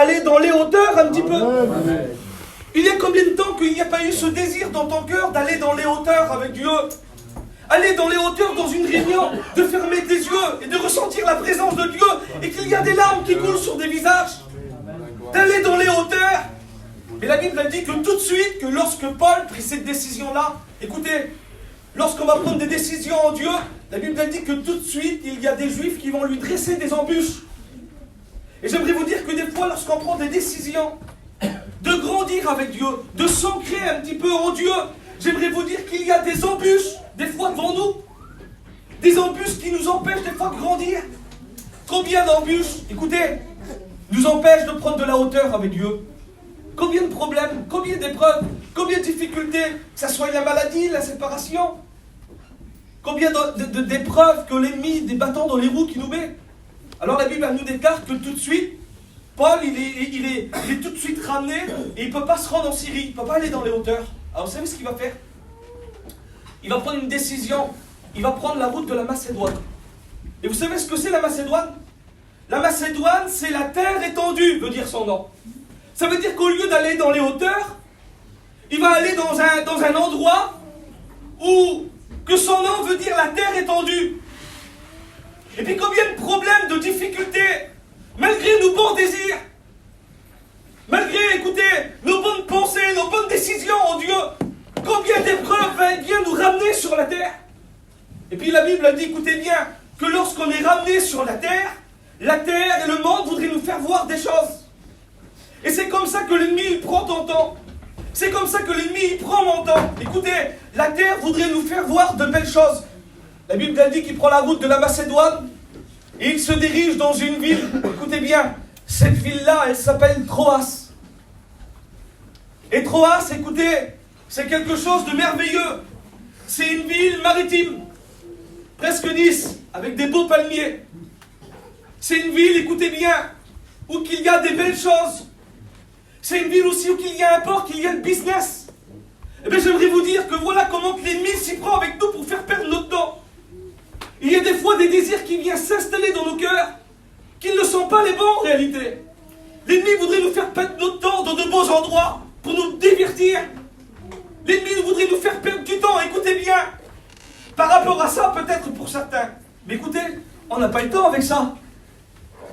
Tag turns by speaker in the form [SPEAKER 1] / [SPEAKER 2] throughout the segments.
[SPEAKER 1] aller dans les hauteurs un petit peu.
[SPEAKER 2] Amen.
[SPEAKER 1] Il y a combien de temps qu'il n'y a pas eu ce désir dans ton cœur d'aller dans les hauteurs avec Dieu? Aller dans les hauteurs dans une réunion, de fermer tes yeux et de ressentir la présence de Dieu et qu'il y a des larmes qui coulent sur des visages. D'aller dans les hauteurs. Et la Bible a dit que tout de suite, que lorsque Paul prit cette décision-là, écoutez, lorsqu'on va prendre des décisions en Dieu, la Bible a dit que tout de suite, il y a des Juifs qui vont lui dresser des embûches. Et j'aimerais vous dire que des fois, lorsqu'on prend des décisions de grandir avec Dieu, de s'ancrer un petit peu en Dieu, j'aimerais vous dire qu'il y a des embûches, des fois devant nous, des embûches qui nous empêchent des fois de grandir. Combien d'embûches, écoutez, nous empêchent de prendre de la hauteur avec Dieu? Combien de problèmes, combien d'épreuves, combien de difficultés, que ce soit la maladie, la séparation, combien d'épreuves que l'ennemi, des bâtons dans les roues qui nous met. Alors la Bible nous déclare que tout de suite, Paul, il est tout de suite ramené et il ne peut pas se rendre en Syrie, il ne peut pas aller dans les hauteurs. Alors vous savez ce qu'il va faire? Il va prendre une décision, il va prendre la route de la Macédoine. Et vous savez ce que c'est la Macédoine? La Macédoine, c'est la terre étendue, veut dire son nom. Ça veut dire qu'au lieu d'aller dans les hauteurs, il va aller dans un endroit où que son nom veut dire la terre étendue. Et puis combien de problèmes, de difficultés, malgré nos bons désirs, malgré, écoutez, nos bonnes pensées, nos bonnes décisions en Dieu, combien d'épreuves viennent nous ramener sur la terre. Et puis la Bible a dit, écoutez bien, que lorsqu'on est ramené sur la terre et le monde voudraient nous faire voir des choses. Et c'est comme ça que l'ennemi il prend ton temps. C'est comme ça que l'ennemi il prend mon temps. Écoutez, la terre voudrait nous faire voir de belles choses. La Bible a dit qu'il prend la route de la Macédoine et il se dirige dans une ville. Écoutez bien, cette ville-là, elle s'appelle Troas. Et Troas, écoutez, c'est quelque chose de merveilleux. C'est une ville maritime, presque Nice, avec des beaux palmiers. C'est une ville, écoutez bien, où qu'il y a des belles choses. C'est une ville aussi où il y a un port, qu'il y a le business. Eh bien, j'aimerais vous dire que voilà comment l'ennemi s'y prend avec nous pour faire perdre notre temps. Il y a des fois des désirs qui viennent s'installer dans nos cœurs, qui ne sont pas les bons en réalité. L'ennemi voudrait nous faire perdre notre temps dans de beaux endroits, pour nous divertir. L'ennemi voudrait nous faire perdre du temps, écoutez bien. Par rapport à ça, peut-être pour certains. Mais écoutez, on n'a pas le temps avec ça.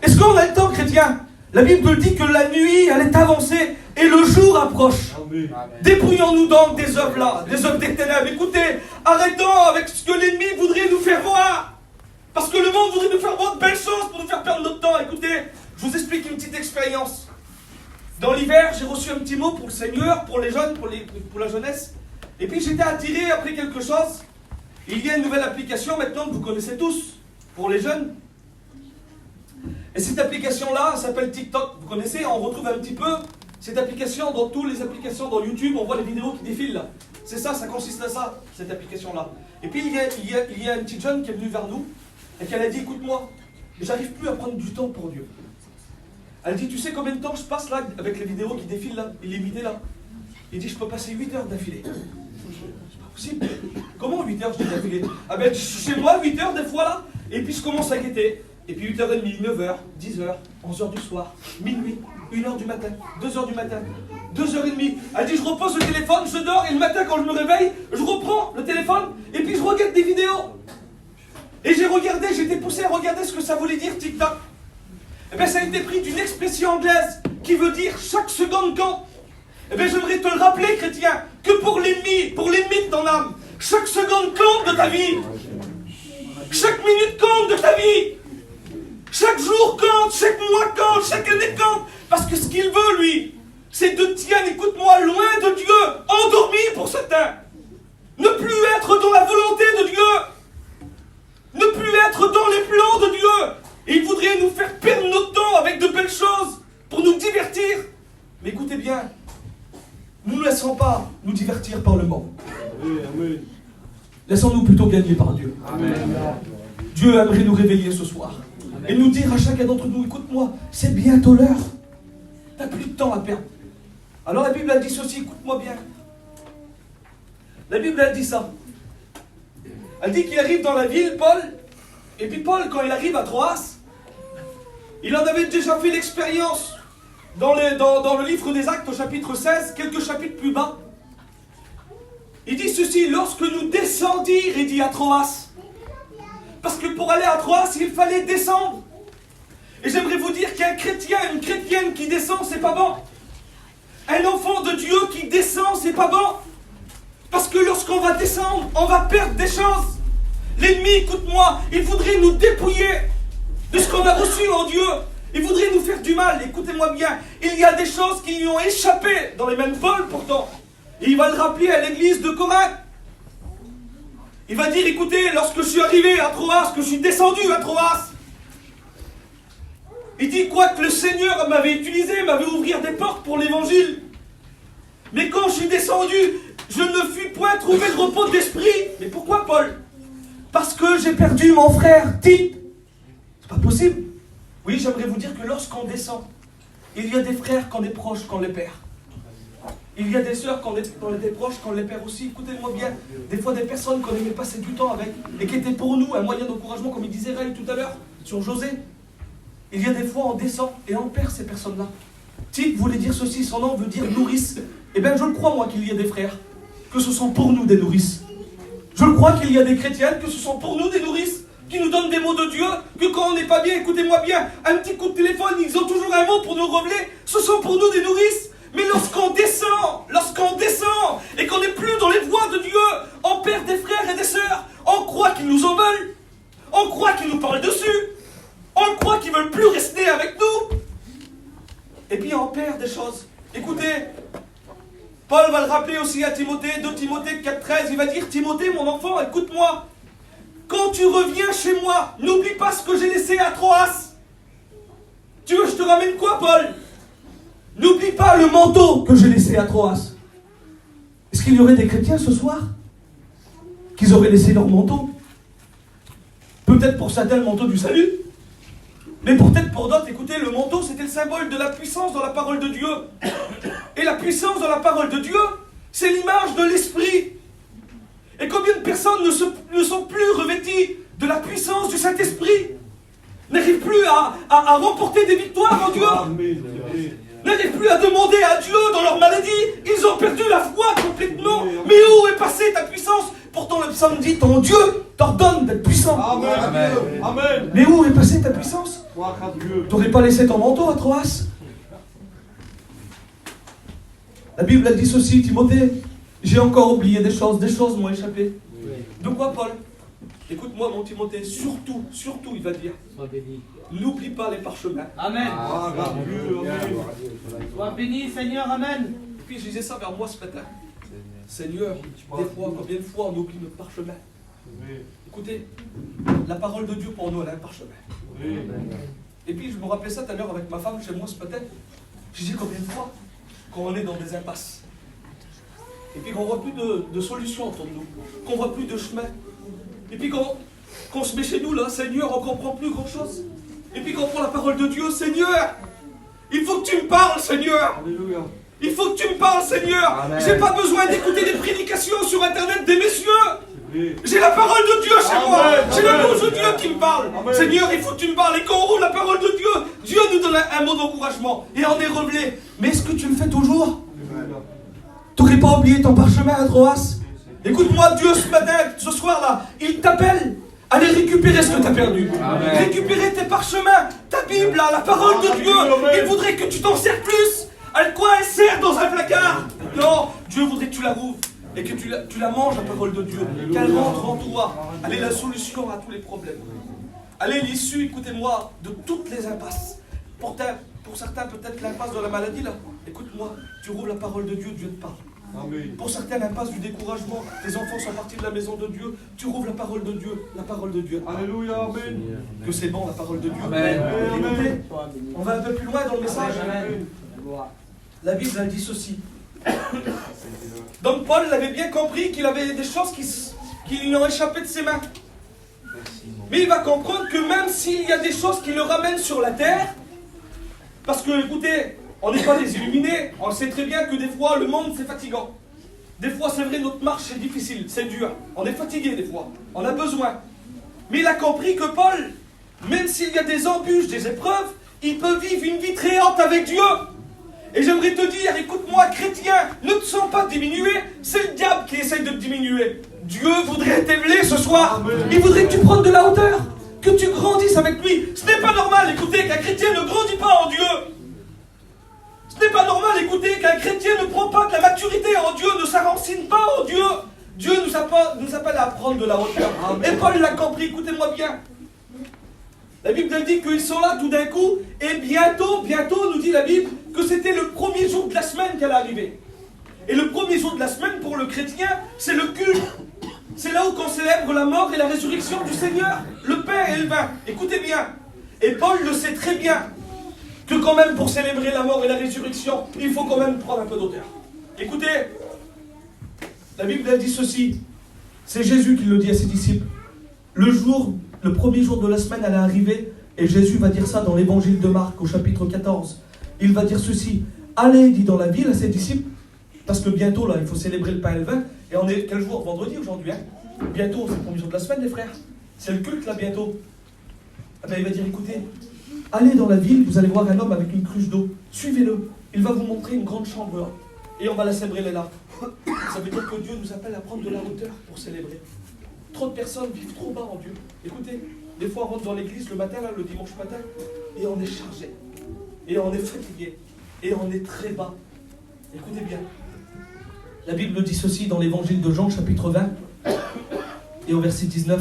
[SPEAKER 1] Est-ce qu'on a le temps, chrétien? La Bible dit que la nuit, elle est avancée et le jour approche. Amen. Dépouillons-nous donc des œuvres là, des œuvres des ténèbres. Écoutez, arrêtons avec ce que l'ennemi voudrait nous faire voir. Parce que le monde voudrait nous faire voir de belles choses pour nous faire perdre notre temps. Écoutez, je vous explique une petite expérience. Dans l'hiver, j'ai reçu un petit mot pour le Seigneur, pour les jeunes, pour la jeunesse. Et puis j'étais attiré après quelque chose. Il y a une nouvelle application maintenant que vous connaissez tous, pour les jeunes. Et cette application-là s'appelle TikTok. Vous connaissez, on retrouve un petit peu cette application dans toutes les applications, dans YouTube, on voit les vidéos qui défilent là. C'est ça, ça consiste à ça, cette application-là. Et puis il y a une petite jeune qui est venue vers nous et qui a dit, écoute-moi, j'arrive plus à prendre du temps pour Dieu. Elle dit, tu sais combien de temps je passe là avec les vidéos qui défilent là, illimitées là? Il dit, je peux passer 8 heures d'affilée. C'est pas possible. Comment 8 heures d'affilée? Ah ben chez moi 8 heures des fois là, et puis je commence à guetter. Et puis 8h30, 9h, 10h, 11h du soir, minuit, 1h du matin, 2h du matin, 2h30. Elle dit, je repose le téléphone, je dors, et le matin quand je me réveille, je reprends le téléphone, et puis je regarde des vidéos. Et j'ai regardé, j'étais poussé à regarder ce que ça voulait dire TikTok. Eh bien ça a été pris d'une expression anglaise qui veut dire chaque seconde compte. Eh bien j'aimerais te le rappeler, chrétien, que pour l'ennemi de ton âme, chaque seconde compte de ta vie. Chaque minute compte de ta vie. Chaque jour compte, chaque mois compte, chaque année compte. Parce que ce qu'il veut, lui, c'est de tiens, écoute-moi, loin de Dieu, endormi pour certains. Ne plus être dans la volonté de Dieu. Ne plus être dans les plans de Dieu. Et il voudrait nous faire perdre notre temps avec de belles choses pour nous divertir. Mais écoutez bien, nous ne laissons pas nous divertir par le monde.
[SPEAKER 2] Amen.
[SPEAKER 1] Laissons-nous plutôt gagner par Dieu.
[SPEAKER 2] Amen.
[SPEAKER 1] Dieu aimerait nous réveiller ce soir. Et nous dire à chacun d'entre nous, écoute-moi, c'est bientôt l'heure. Tu n'as plus de temps à perdre. Alors la Bible a dit ceci, écoute-moi bien. La Bible a dit ça. Elle dit qu'il arrive dans la ville, Paul. Et puis Paul, quand il arrive à Troas, il en avait déjà fait l'expérience dans le livre des Actes au chapitre 16, quelques chapitres plus bas. Il dit ceci, lorsque nous descendirent, il dit à Troas. Parce que pour aller à Troas, il fallait descendre. Et j'aimerais vous dire qu'un chrétien, une chrétienne qui descend, c'est pas bon. Un enfant de Dieu qui descend, c'est pas bon. Parce que lorsqu'on va descendre, on va perdre des chances. L'ennemi, écoute-moi, il voudrait nous dépouiller de ce qu'on a reçu en Dieu. Il voudrait nous faire du mal. Écoutez-moi bien, il y a des choses qui lui ont échappé dans les mains de Paul pourtant. Et il va le rappeler à l'église de Corinthe. Il va dire, écoutez, lorsque je suis arrivé à Troas, que je suis descendu à Troas, il dit quoi que le Seigneur m'avait utilisé, m'avait ouvert des portes pour l'évangile. Mais quand je suis descendu, je ne fus point trouvé de repos d'esprit. Mais pourquoi, Paul? Parce que j'ai perdu mon frère Tite. C'est pas possible. Oui, j'aimerais vous dire que lorsqu'on descend, il y a des frères qu'on est proches, qu'on les perd. Il y a des sœurs qu'on était proches, qu'on les perd aussi. Écoutez-moi bien, des fois des personnes qu'on aimait passer du temps avec et qui étaient pour nous un moyen d'encouragement, comme il disait Ray tout à l'heure sur José. Il y a des fois on descend et on perd ces personnes-là. Tite voulait dire ceci, son nom veut dire nourrice. Eh bien je le crois moi qu'il y a des frères, que ce sont pour nous des nourrices. Je le crois qu'il y a des chrétiennes, que ce sont pour nous des nourrices, qui nous donnent des mots de Dieu, que quand on n'est pas bien, écoutez-moi bien, un petit coup de téléphone, ils ont toujours un mot pour nous reveler, ce sont pour nous des nourrices. Mais lorsqu'on descend, et qu'on n'est plus dans les voies de Dieu, on perd des frères et des sœurs, on croit qu'ils nous en veulent, on croit qu'ils nous parlent dessus, on croit qu'ils ne veulent plus rester avec nous, et puis on perd des choses. Écoutez, Paul va le rappeler aussi à Timothée, 2 Timothée 4,13, il va dire, Timothée, mon enfant, écoute-moi, quand tu reviens chez moi, n'oublie pas ce que j'ai laissé à Troas. Tu veux que je te ramène quoi, Paul? N'oublie pas le manteau que j'ai laissé à Troas. Est-ce qu'il y aurait des chrétiens ce soir qui auraient laissé leur manteau? Peut-être pour certains le manteau du salut, mais peut-être pour d'autres, écoutez, le manteau c'était le symbole de la puissance dans la parole de Dieu. Et la puissance dans la parole de Dieu, c'est l'image de l'Esprit. Et combien de personnes ne sont plus revêties de la puissance du Saint-Esprit, n'arrivent plus à remporter des victoires en Dieu, n'arrivent plus à demander à Dieu dans leur maladie, ils ont perdu la foi complètement. Mais où est passée ta puissance? Pourtant le psaume dit, ton Dieu t'ordonne d'être puissant.
[SPEAKER 2] Amen. Amen.
[SPEAKER 1] Mais où est passée ta puissance? Tu n'aurais pas laissé ton manteau à Troas? La Bible a dit ceci, Timothée, j'ai encore oublié des choses m'ont échappé. De quoi, Paul? Écoute-moi, mon Timothée, surtout, il va dire, n'oublie pas les parchemins.
[SPEAKER 3] Amen. Sois béni, Seigneur, Amen.
[SPEAKER 1] Et puis je disais ça vers moi ce matin. Seigneur, des fois, combien de fois on oublie notre parchemin? Écoutez, la parole de Dieu pour nous, elle a un parchemin. Et puis je me rappelais ça tout à l'heure avec ma femme chez moi ce matin. Je disais combien de fois, quand on est dans des impasses, et puis qu'on ne voit plus de solution autour de nous, qu'on ne voit plus de chemin, et puis qu'on se met chez nous là, Seigneur, on ne comprend plus grand chose, et puis qu'on prend la parole de Dieu, Seigneur, il faut que tu me parles, Seigneur. Alléluia. Il faut que tu me parles, Seigneur. J'ai pas besoin d'écouter des prédications sur internet des messieurs. J'ai la parole de Dieu chez moi. J'ai la bouche de Dieu qui me parle. Amen. Seigneur, il faut que tu me parles. Et quand on roule la parole de Dieu, Dieu nous donne un mot d'encouragement. Et on est révélé. Mais est-ce que tu le fais toujours? Tu n'aurais pas oublié ton parchemin à Troas? Écoute-moi, Dieu ce matin, ce soir-là, il t'appelle. Allez récupérer ce que tu as perdu. Amen. Récupérer tes parchemins, ta Bible, là, la parole de Dieu. Il voudrait que tu t'en sers plus. Quoi elle sert dans un placard? Non, Dieu voudrait que tu la rouvres et que tu la manges, la parole de Dieu, qu'elle rentre en toi. Elle est la solution à tous les problèmes. Elle est l'issue, écoutez-moi, de toutes les impasses. Pour certains, peut-être l'impasse de la maladie, là. Écoute-moi, tu rouvres la parole de Dieu, Dieu te parle. Amen. Pour certains, l'impasse du découragement, tes enfants sont partis de la maison de Dieu, tu rouvres la parole de Dieu. Alléluia, Amen. Que c'est bon, la parole de Dieu. Amen. Écoutez, on va un peu plus loin dans le message. Amen. La Bible elle dit ceci. Donc Paul avait bien compris qu'il avait des choses qui lui ont échappé de ses mains. Mais il va comprendre que même s'il y a des choses qui le ramènent sur la terre, parce que écoutez, on n'est pas des illuminés, on sait très bien que des fois le monde c'est fatigant. Des fois c'est vrai notre marche est difficile, c'est dur, on est fatigué des fois, on a besoin. Mais il a compris que Paul, même s'il y a des embûches, des épreuves, il peut vivre une vie très haute avec Dieu. Et j'aimerais te dire, écoute-moi, chrétien, ne te sens pas diminué, c'est le diable qui essaye de te diminuer. Dieu voudrait t'élever ce soir. Il voudrait que tu prennes de la hauteur, que tu grandisses avec lui. Ce n'est pas normal, écoutez, qu'un chrétien ne grandit pas en Dieu. Ce n'est pas normal, écoutez, qu'un chrétien ne prend pas de la maturité en Dieu, ne s'enracine pas en Dieu. Dieu nous appelle à prendre de la hauteur. Et Paul l'a compris, écoutez-moi bien. La Bible elle dit qu'ils sont là tout d'un coup, et bientôt, nous dit la Bible, que c'était le premier jour de la semaine qu'elle est arrivée. Et le premier jour de la semaine, pour le chrétien, c'est le culte. C'est là où on célèbre la mort et la résurrection du Seigneur, le pain et le vin. Écoutez bien. Et Paul le sait très bien, que quand même pour célébrer la mort et la résurrection, il faut quand même prendre un peu d'auteur. Écoutez, la Bible elle dit ceci, c'est Jésus qui le dit à ses disciples. Le premier jour de la semaine, elle est arrivée, et Jésus va dire ça dans l'évangile de Marc, au chapitre 14. Il va dire ceci, allez, dit dans la ville à ses disciples, parce que bientôt, là, il faut célébrer le pain et le vin, et on est quel jour? Vendredi aujourd'hui, hein? Bientôt, c'est le premier jour de la semaine, les frères. C'est le culte, là, bientôt. Ah ben, il va dire, écoutez, allez dans la ville, vous allez voir un homme avec une cruche d'eau, suivez-le, il va vous montrer une grande chambre, et on va la célébrer là. Ça veut dire que Dieu nous appelle à prendre de la hauteur pour célébrer. Trop de personnes vivent trop bas en Dieu. Écoutez, des fois on rentre dans l'église le matin, là, le dimanche matin, et on est chargé, et on est fatigué, et on est très bas. Écoutez bien. La Bible dit ceci dans l'évangile de Jean, chapitre 20, et au verset 19.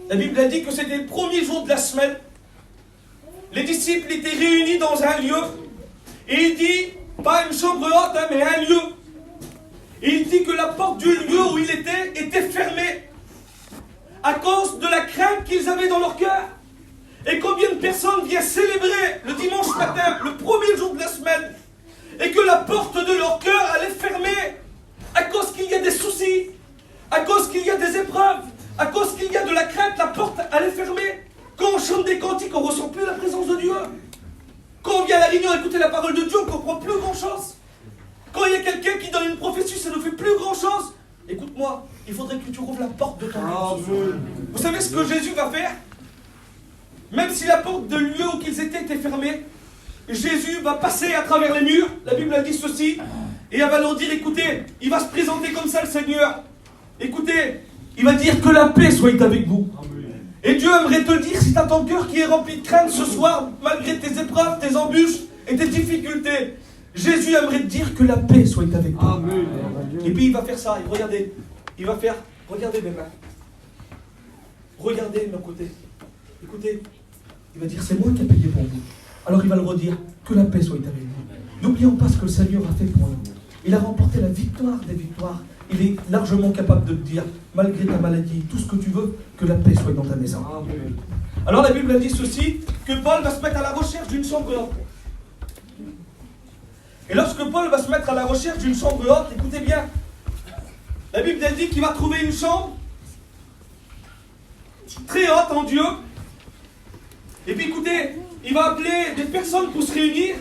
[SPEAKER 1] La Bible a dit que c'était le premier jour de la semaine. Les disciples étaient réunis dans un lieu, et il dit, pas une chambre haute, hein, mais un lieu. Et il dit que la porte du lieu où il était fermée, à cause de la crainte qu'ils avaient dans leur cœur. Et combien de personnes viennent célébrer le dimanche matin, le premier jour de la semaine, et que la porte de leur cœur, elle est fermée, à cause qu'il y a des soucis, à cause qu'il y a des épreuves, à cause qu'il y a de la crainte, la porte, elle est fermée. Quand on chante des cantiques, on ne ressent plus la présence de Dieu. Quand on vient à la réunion écouter la parole de Dieu, on ne comprend plus grand-chose. Quand il y a quelqu'un qui donne une prophétie, ça ne fait plus grand-chose. Écoute-moi, il faudrait que tu rouvres la porte de ton lieu. Vous savez ce que Jésus va faire? Même si la porte de lieu où qu'ils était fermée, Jésus va passer à travers les murs. La Bible a dit ceci. Et elle va leur dire, écoutez, il va se présenter comme ça le Seigneur. Écoutez, il va dire que la paix soit avec vous. Et Dieu aimerait te dire, si tu as ton cœur qui est rempli de crainte ce soir, malgré tes épreuves, tes embûches et tes difficultés, Jésus aimerait te dire que la paix soit avec toi. Amen. Et puis il va faire ça, et regardez, il va faire, regardez mes mains. Regardez de mon côté. Écoutez, il va dire, c'est moi qui ai payé pour vous. Alors il va le redire, que la paix soit avec vous. N'oublions pas ce que le Seigneur a fait pour nous. Il a remporté la victoire des victoires. Il est largement capable de te dire, malgré ta maladie, tout ce que tu veux, que la paix soit dans ta maison. Amen. Alors la Bible a dit ceci, que Paul va se mettre à la recherche d'une chambre haute. Et lorsque Paul va se mettre à la recherche d'une chambre haute, écoutez bien, la Bible elle dit qu'il va trouver une chambre très haute en Dieu. Et puis écoutez, il va appeler des personnes pour se réunir.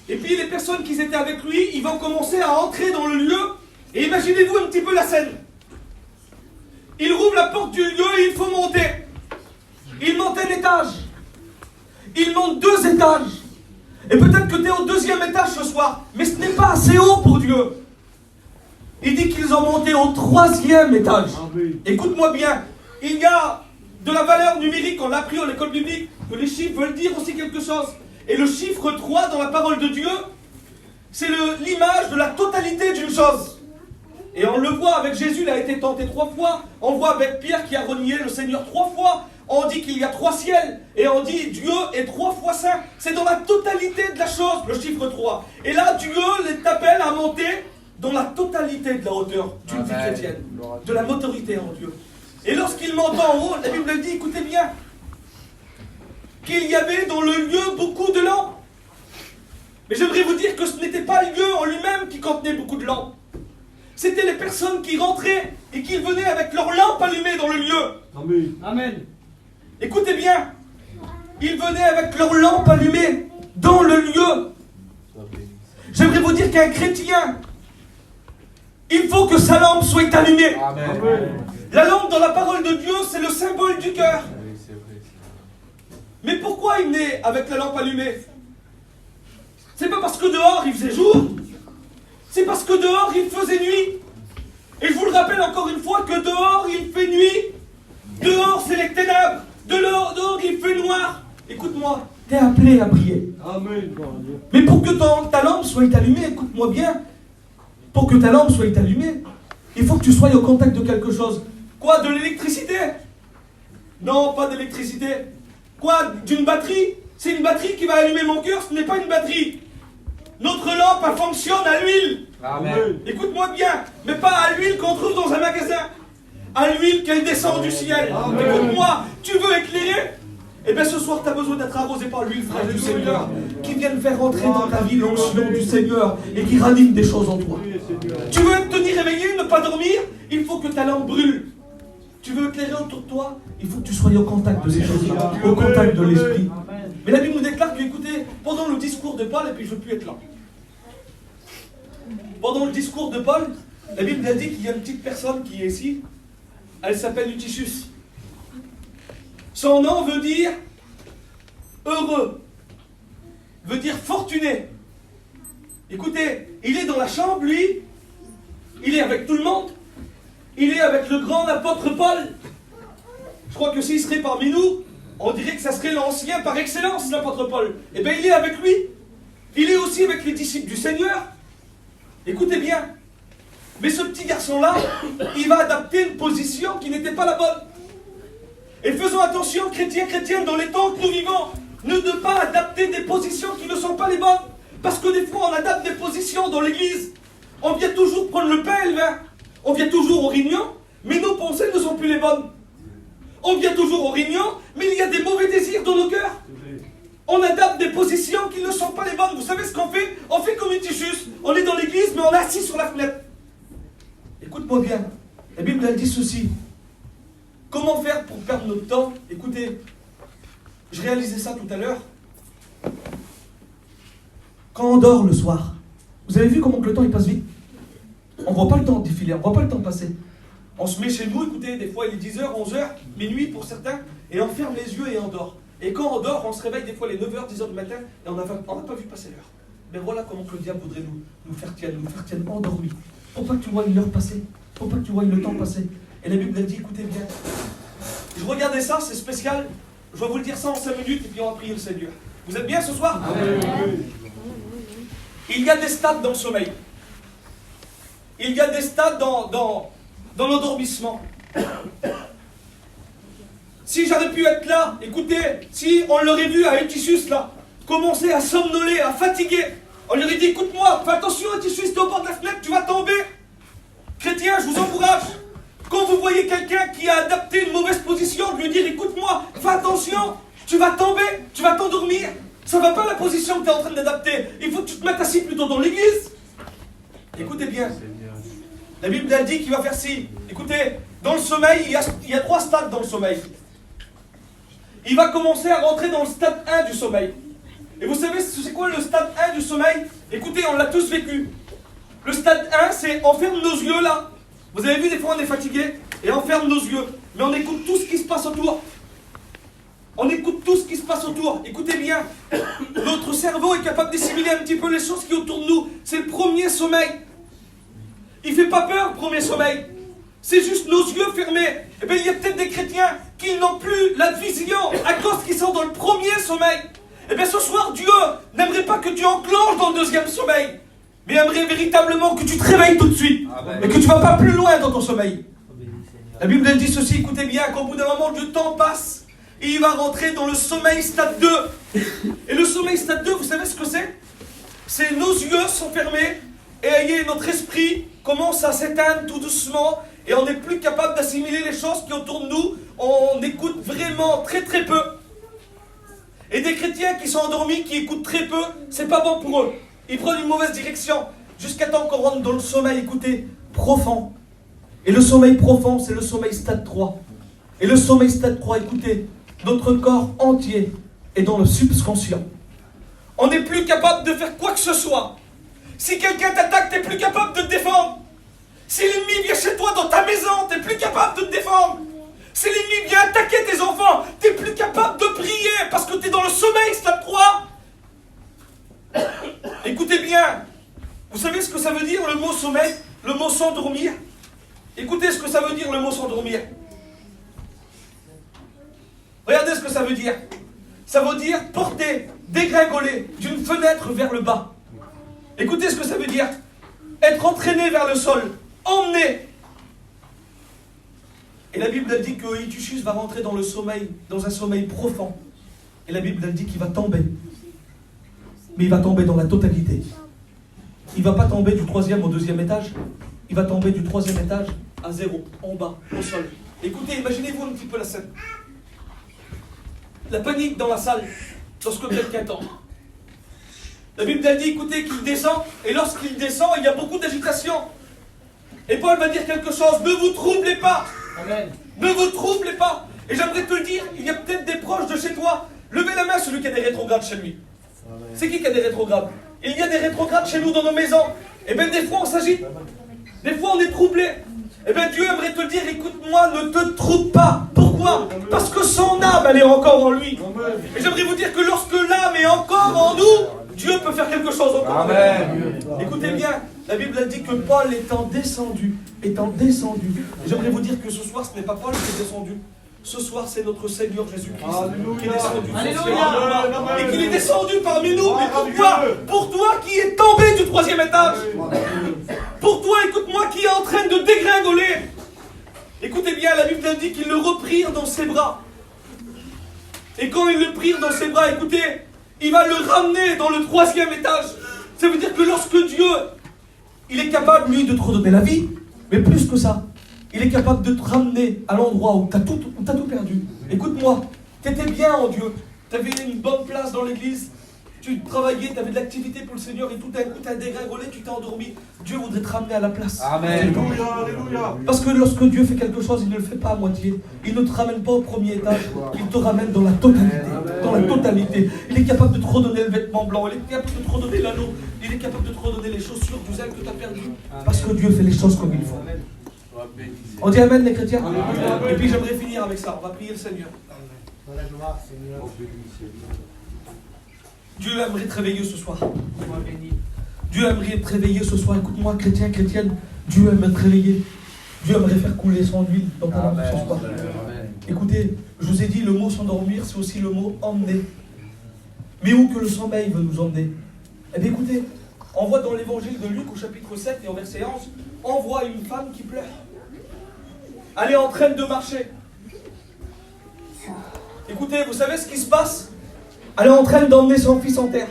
[SPEAKER 1] Et puis les personnes qui étaient avec lui, ils vont commencer à entrer dans le lieu. Et imaginez-vous un petit peu la scène. Il rouvre la porte du lieu et il faut monter. Il monte un étage. Il monte 2 étages. Et peut-être que tu es au 2e étage ce soir. Mais ce n'est pas assez haut pour Dieu. Il dit qu'ils ont monté au 3e étage. Écoute-moi bien. Il y a de la valeur numérique, on l'a appris à l'école biblique, que les chiffres veulent dire aussi quelque chose. Et le chiffre 3 dans la parole de Dieu, c'est l'image de la totalité d'une chose. Et on le voit avec Jésus, il a été tenté 3 fois. On voit avec Pierre qui a renié le Seigneur 3 fois. On dit qu'il y a 3 ciels. Et on dit Dieu est 3 fois saint. C'est dans la totalité de la chose, le chiffre 3. Et là, Dieu t'appelle à monter dans la totalité de la hauteur d'une vie chrétienne. De la autorité en Dieu. Et lorsqu'il monte en haut, la Bible dit, écoutez bien, qu'il y avait dans le lieu beaucoup de lampes. Mais j'aimerais vous dire que ce n'était pas le lieu en lui-même qui contenait beaucoup de lampes. C'était les personnes qui rentraient et qui venaient avec leurs lampes allumées dans le lieu.
[SPEAKER 2] Amen.
[SPEAKER 3] Amen.
[SPEAKER 1] Écoutez bien, ils venaient avec leurs lampes allumées dans le lieu. J'aimerais vous dire qu'un chrétien, il faut que sa lampe soit allumée.
[SPEAKER 2] Amen.
[SPEAKER 1] La lampe dans la parole de Dieu, c'est le symbole du cœur. Mais pourquoi il naît avec la lampe allumée? C'est pas pas parce que dehors il faisait jour, c'est parce que dehors il faisait nuit. Et je vous le rappelle encore une fois que dehors il fait nuit, dehors c'est les ténèbres, dehors il fait noir. Écoute-moi, t'es appelé à prier.
[SPEAKER 2] Amen.
[SPEAKER 1] Mais pour que ta lampe soit allumée, écoute-moi bien, pour que ta lampe soit allumée, il faut que tu sois au contact de quelque chose. Quoi, de l'électricité? Non, pas d'électricité. Quoi, d'une batterie? C'est une batterie qui va allumer mon cœur, ce n'est pas une batterie. Notre lampe, elle fonctionne à l'huile.
[SPEAKER 2] Amen.
[SPEAKER 1] Écoute-moi bien, mais pas à l'huile qu'on trouve dans un magasin. À l'huile qu'elle descend du ciel.
[SPEAKER 2] Amen.
[SPEAKER 1] Écoute-moi, tu veux éclairer? Eh bien ce soir, tu as besoin d'être arrosé par l'huile fraîche du Seigneur, qui vienne faire rentrer dans ta vie l'onction du Seigneur et qui ranime des choses en toi. Tu veux te tenir réveillé, ne pas dormir? Il faut que ta lampe brûle. Tu veux éclairer autour de toi? Il faut que tu sois au contact de ces choses-là, au contact de l'Esprit. Mais la Bible nous déclare que, écoutez, pendant le discours de Paul, et puis je ne veux plus être là. Pendant le discours de Paul, la Bible a dit qu'il y a une petite personne qui est ici. Elle s'appelle Eutychus. Son nom veut dire heureux, veut dire fortuné. Écoutez, il est dans la chambre, lui. Il est avec tout le monde. Il est avec le grand apôtre Paul. Je crois que s'il serait parmi nous, on dirait que ça serait l'ancien par excellence, l'apôtre Paul. Eh bien, il est avec lui. Il est aussi avec les disciples du Seigneur. Écoutez bien. Mais ce petit garçon-là, il va adapter une position qui n'était pas la bonne. Et faisons attention, chrétiens, dans les temps que nous vivons, ne pas adapter des positions qui ne sont pas les bonnes. Parce que des fois, on adapte des positions dans l'église. On vient toujours prendre le pain et le vin. On vient toujours aux réunions, mais nos pensées ne sont plus les bonnes. On vient toujours aux réunions, mais il y a des mauvais désirs dans nos cœurs. On adapte des positions qui ne sont pas les bonnes. Vous savez ce qu'on fait? On fait comme Eutychus. On est dans l'église, mais on est assis sur la fenêtre. Écoute-moi bien. La Bible, elle dit ceci. Comment faire pour perdre notre temps? Écoutez, je réalisais ça tout à l'heure. Quand on dort le soir, vous avez vu comment que le temps il passe vite? On ne voit pas le temps défiler, on ne voit pas le temps passer. On se met chez nous, écoutez, des fois il est 10h, 11h, minuit pour certains, et on ferme les yeux et on dort. Et quand on dort, on se réveille des fois les 9h, 10h du matin, et on n'a pas vu passer l'heure. Mais voilà comment que le diable voudrait nous faire tienne endormis. Pour pas que tu vois l'heure passer, pour pas que tu vois le temps passer. Et la Bible elle dit, écoutez bien, je regardais ça, c'est spécial, je vais vous le dire ça en 5 minutes, et puis on va prier le Seigneur. Vous êtes bien ce soir? Amen. Il y a des stades dans le sommeil. Il y a des stades dans l'endormissement. Si j'avais pu être là, écoutez, si on l'aurait vu à Eutychus là, commencer à somnoler, à fatiguer, on lui aurait dit, écoute-moi, fais attention Eutychus, t'es au bord de la fenêtre, tu vas tomber. Chrétien, je vous encourage. Quand vous voyez quelqu'un qui a adapté une mauvaise position, de lui dire, écoute-moi, fais attention, tu vas tomber, tu vas t'endormir. Ça ne va pas la position que tu es en train d'adapter. Il faut que tu te mettes assis plutôt dans l'église. Écoutez bien. La Bible elle dit qu'il va faire ci. Écoutez, dans le sommeil, il y a 3 stades dans le sommeil. Il va commencer à rentrer dans le stade 1 du sommeil. Et vous savez, c'est quoi le stade 1 du sommeil? Écoutez, on l'a tous vécu. Le stade 1, c'est on ferme nos yeux là. Vous avez vu, des fois on est fatigué et on ferme nos yeux. Mais on écoute tout ce qui se passe autour. On écoute tout ce qui se passe autour. Écoutez bien, notre cerveau est capable d'assimiler un petit peu les choses qui autour de nous. C'est le premier sommeil. Il ne fait pas peur, le premier sommeil. C'est juste nos yeux fermés. Eh bien, il y a peut-être des chrétiens qui n'ont plus la vision à cause qu'ils sont dans le premier sommeil. Eh bien, ce soir, Dieu n'aimerait pas que tu enclenches dans le deuxième sommeil, mais aimerait véritablement que tu te réveilles tout de suite. Amen. Et que tu ne vas pas plus loin dans ton sommeil. La Bible elle dit ceci, écoutez bien, qu'au bout d'un moment, le temps passe. Et il va rentrer dans le sommeil stade 2. Et le sommeil stade 2, vous savez ce que c'est? C'est nos yeux sont fermés et notre esprit commence à s'éteindre tout doucement et on n'est plus capable d'assimiler les choses qui autour de nous. On écoute vraiment très très peu. Et des chrétiens qui sont endormis, qui écoutent très peu, c'est pas bon pour eux. Ils prennent une mauvaise direction jusqu'à temps qu'on rentre dans le sommeil, écoutez, profond. Et le sommeil profond, c'est le sommeil stade 3. Et le sommeil stade 3, écoutez, notre corps entier est dans le subconscient. On n'est plus capable de faire quoi que ce soit. Si quelqu'un t'attaque, tu n'es plus capable de te défendre. Si l'ennemi vient chez toi dans ta maison, tu n'es plus capable de te défendre. Si l'ennemi vient attaquer tes enfants, tu n'es plus capable de prier parce que tu es dans le sommeil stade 3. Écoutez bien. Vous savez ce que ça veut dire le mot sommeil? Le mot s'endormir? Écoutez ce que ça veut dire le mot s'endormir. Regardez ce que ça veut dire. Ça veut dire porter, dégringoler d'une fenêtre vers le bas. Écoutez ce que ça veut dire. Être entraîné vers le sol, emmené. Et la Bible elle dit que Eutychus va rentrer dans le sommeil, dans un sommeil profond. Et la Bible elle dit qu'il va tomber. Mais il va tomber dans la totalité. Il ne va pas tomber du 3e au 2e étage. Il va tomber du 3e étage à 0, en bas, au sol. Écoutez, imaginez-vous un petit peu la scène. La panique dans la salle, lorsque quelqu'un tombe. La Bible elle dit, écoutez, qu'il descend, et lorsqu'il descend, il y a beaucoup d'agitation. Et Paul va dire quelque chose, ne vous troublez pas.
[SPEAKER 3] Amen.
[SPEAKER 1] Ne vous troublez pas. Et j'aimerais te le dire, il y a peut-être des proches de chez toi. Levez la main celui qui a des rétrogrades chez lui. C'est qui a des rétrogrades? Il y a des rétrogrades chez nous dans nos maisons. Et bien des fois on s'agite. Des fois on est troublé. Et bien Dieu aimerait te dire, écoute-moi, ne te trouble pas. Pourquoi? Parce que son âme, elle est encore en lui. Et j'aimerais vous dire que lorsque l'âme est encore en nous, Dieu peut faire quelque chose encore.
[SPEAKER 2] Amen.
[SPEAKER 1] Écoutez bien, la Bible a dit que Paul étant descendu, et j'aimerais vous dire que ce soir, ce n'est pas Paul qui est descendu. Ce soir, c'est notre Seigneur Jésus-Christ qui est descendu.
[SPEAKER 3] Alléluia.
[SPEAKER 1] Et qu'il est descendu parmi nous. Mais pourquoi? Pour toi qui es tombé du 3e étage. Pour toi, écoute-moi, qui est en train de dégringoler. Écoutez bien, la Bible dit qu'ils le reprirent dans ses bras. Et quand ils le prirent dans ses bras, écoutez, il va le ramener dans le 3e étage. Ça veut dire que lorsque Dieu, il est capable, lui, de te redonner la vie, mais plus que ça, il est capable de te ramener à l'endroit où tu as tout perdu. Écoute-moi, tu étais bien en Dieu, tu avais une bonne place dans l'église, tu travaillais, tu avais de l'activité pour le Seigneur et tout d'un coup tu as dégringolé, tu t'es endormi. Dieu voudrait te ramener à la place.
[SPEAKER 2] Amen.
[SPEAKER 1] Alléluia. Parce que lorsque Dieu fait quelque chose, il ne le fait pas à moitié. Il ne te ramène pas au premier étage, il te ramène dans la totalité. Dans la totalité. Il est capable de te redonner le vêtement blanc, il est capable de te redonner l'anneau, il est capable de te redonner les chaussures du zèle que tu as perdu. Parce que Dieu fait les choses comme il faut. On dit Amen les chrétiens. Et puis j'aimerais finir avec ça, on va prier le Seigneur. Dieu aimerait te réveiller ce soir. Dieu aimerait te réveiller ce soir. Écoute-moi, chrétien, chrétienne, Dieu aimerait te réveiller. Dieu aimerait faire couler son huile dans ta lampe ce soir. Écoutez, je vous ai dit, le mot s'endormir, c'est aussi le mot emmener. Mais où que le sommeil veut nous emmener? Eh bien écoutez, on voit dans l'évangile de Luc au chapitre 7 et au verset 11, on voit une femme qui pleure. Elle est en train de marcher. Écoutez, vous savez ce qui se passe? Elle est en train d'emmener son fils en terre.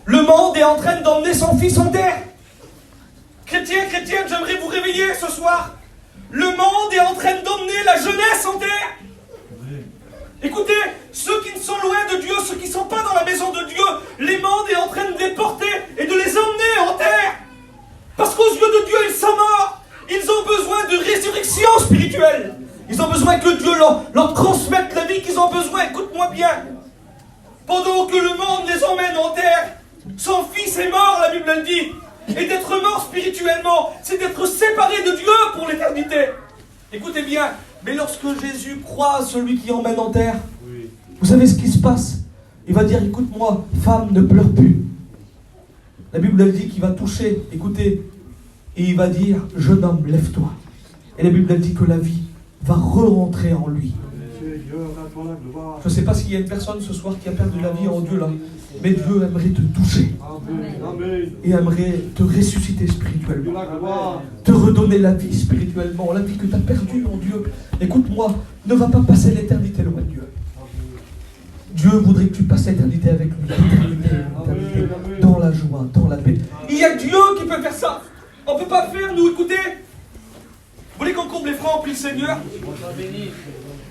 [SPEAKER 1] Le monde est en train d'emmener son fils en terre. Chrétiens, chrétiennes, j'aimerais vous réveiller ce soir. Le monde est en train d'emmener la jeunesse en terre. Écoutez, ceux qui sont loin de Dieu, ceux qui ne sont pas dans la maison de Dieu, les mondes est en train de les porter et de les emmener en terre. Parce qu'aux yeux de Dieu, ils sont morts. Ils ont besoin de résurrection spirituelle. Ils ont besoin que Dieu leur transmette la vie qu'ils ont besoin. Écoute-moi bien. Pendant que le monde les emmène en terre, son fils est mort, la Bible le dit. Et d'être mort spirituellement, c'est d'être séparé de Dieu pour l'éternité. Écoutez bien, mais lorsque Jésus croise celui qui emmène en terre, vous savez ce qui se passe? Il va dire, écoute-moi, femme, ne pleure plus. La Bible elle dit qu'il va toucher, écoutez, et il va dire, jeune homme, lève-toi. Et la Bible elle dit que la vie va re-rentrer en lui. Je ne sais pas s'il y a une personne ce soir qui a perdu la vie en Dieu là, mais Dieu aimerait te toucher. Et aimerait te ressusciter spirituellement. Te redonner la vie spirituellement, la vie que tu as perdue en Dieu. Écoute-moi, ne va pas passer l'éternité loin de Dieu. Dieu voudrait que tu passes l'éternité avec lui. L'éternité, dans la joie, dans la paix. Il y a Dieu qui peut faire ça. On ne peut pas faire, nous, écoutez. Vous voulez qu'on comble les francs, puis le Seigneur?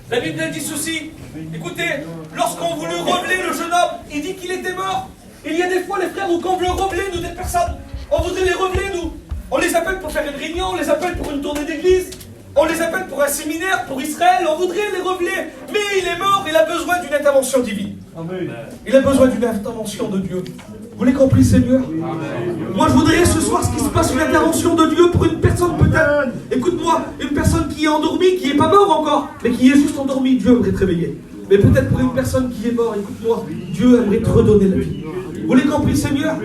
[SPEAKER 1] La Bible dit ceci. Écoutez, lorsqu'on voulait reveler le jeune homme, il dit qu'il était mort. Il y a des fois, les frères, où quand on veut reveler, nous, des personnes, on voudrait les reveler, nous. On les appelle pour faire une réunion, on les appelle pour une tournée d'église, on les appelle pour un séminaire, pour Israël, on voudrait les reveler. Mais il est mort, il a besoin d'une intervention divine. Amen. Il a besoin d'une intervention de Dieu. Vous l'avez compris, Seigneur? Amen. Moi, je voudrais ce soir ce qui se passe, une intervention de Dieu pour une personne peut-être. Écoute-moi, une personne qui est endormie, qui n'est pas mort encore, mais qui est juste endormie. Dieu aimerait te réveiller. Mais peut-être pour une personne qui est morte, écoute-moi, Dieu aimerait te redonner la vie. Vous l'avez compris, Seigneur?